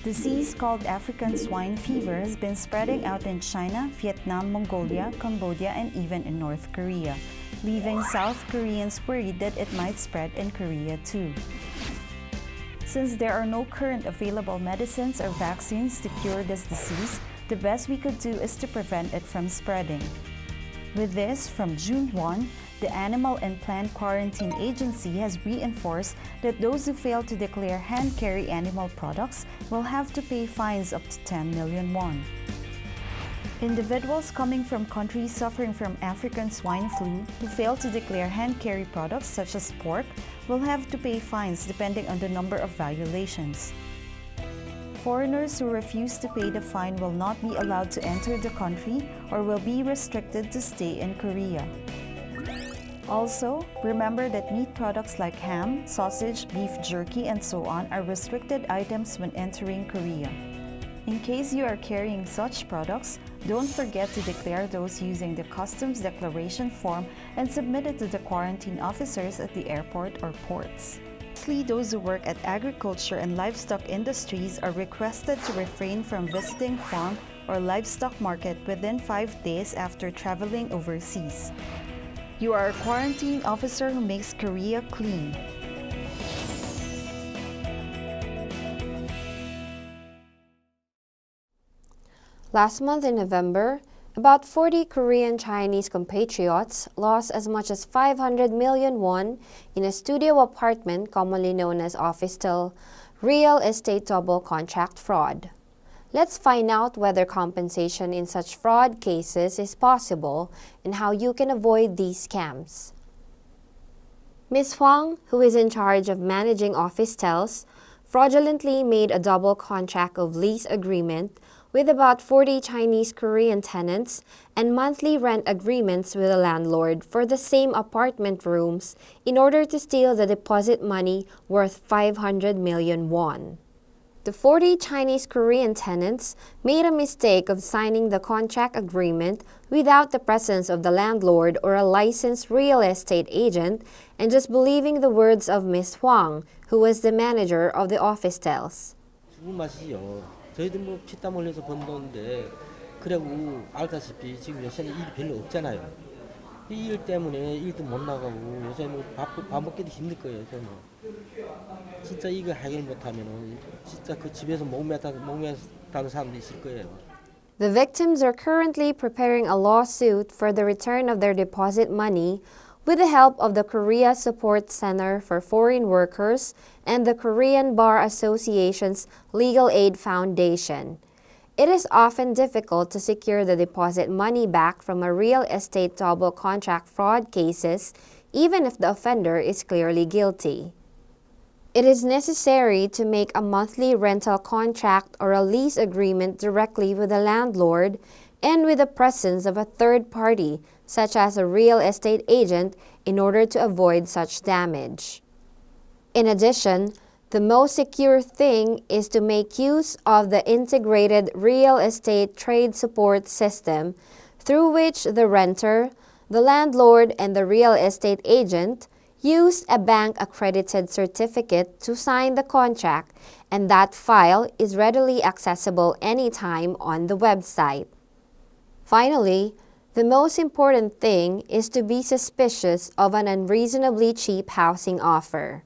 Disease called African swine fever has been spreading out in China, Vietnam, Mongolia, Cambodia, and even in North Korea, leaving South Koreans worried that it might spread in Korea too. Since there are no current available medicines or vaccines to cure this disease, the best we could do is to prevent it from spreading. With this, from June 1, the Animal and Plant Quarantine Agency has reinforced that those who fail to declare hand-carry animal products will have to pay fines up to 10 million won. Individuals coming from countries suffering from African swine flu who fail to declare hand-carry products such as pork will have to pay fines depending on the number of violations. Foreigners who refuse to pay the fine will not be allowed to enter the country or will be restricted to stay in Korea. Also, remember that meat products like ham, sausage, beef jerky, and so on are restricted items when entering Korea. In case you are carrying such products, don't forget to declare those using the customs declaration form and submit it to the quarantine officers at the airport or ports. Lastly, those who work at agriculture and livestock industries are requested to refrain from visiting farm or livestock market within 5 days after traveling overseas. You are a quarantine officer who makes Korea clean. Last month in November, about 40 Korean Chinese compatriots lost as much as 500 million won in a studio apartment commonly known as officetel real estate double contract fraud. Let's find out whether compensation in such fraud cases is possible and how you can avoid these scams. Ms. Huang, who is in charge of managing officetels, fraudulently made a double contract of lease agreement with about 40 Chinese Korean tenants and monthly rent agreements with the landlord for the same apartment rooms in order to steal the deposit money worth 500 million won. The 40 Chinese Korean tenants made a mistake of signing the contract agreement without the presence of the landlord or a licensed real estate agent and just believing the words of Ms. Huang, who was the manager of the officetels. 죽은 맛이요. 저희들 뭐 피땀 흘려서 번 돈인데 그래고 알다시피 지금 요새는 일이 별로 없잖아요. 이 일 때문에 일도 못 나가고 요새 뭐 밥 먹기도 힘들 거예요. 저는 진짜 이거 해결 못하면은 진짜 그 집에서 목매다는 사람도 있을 거예요. The victims are currently preparing a lawsuit for the return of their deposit money with the help of the Korea Support Center for Foreign Workers and the Korean Bar Association's Legal Aid Foundation. It is often difficult to secure the deposit money back from a real estate double contract fraud cases, even if the offender is clearly guilty. It is necessary to make a monthly rental contract or a lease agreement directly with the landlord and with the presence of a third party, such as a real estate agent, in order to avoid such damage. In addition, the most secure thing is to make use of the integrated real estate trade support system through which the renter, the landlord, and the real estate agent use a bank-accredited certificate to sign the contract, and that file is readily accessible anytime on the website. Finally, the most important thing is to be suspicious of an unreasonably cheap housing offer.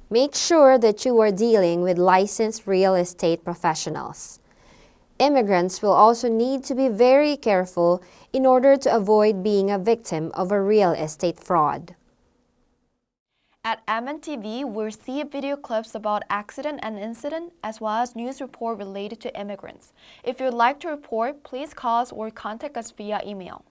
Make sure that you are dealing with licensed real estate professionals. Immigrants will also need to be very careful in order to avoid being a victim of a real estate fraud. At MNTV, we'll see video clips about accident and incident, as well as news report related to immigrants. If you'd like to report, please call us or contact us via email.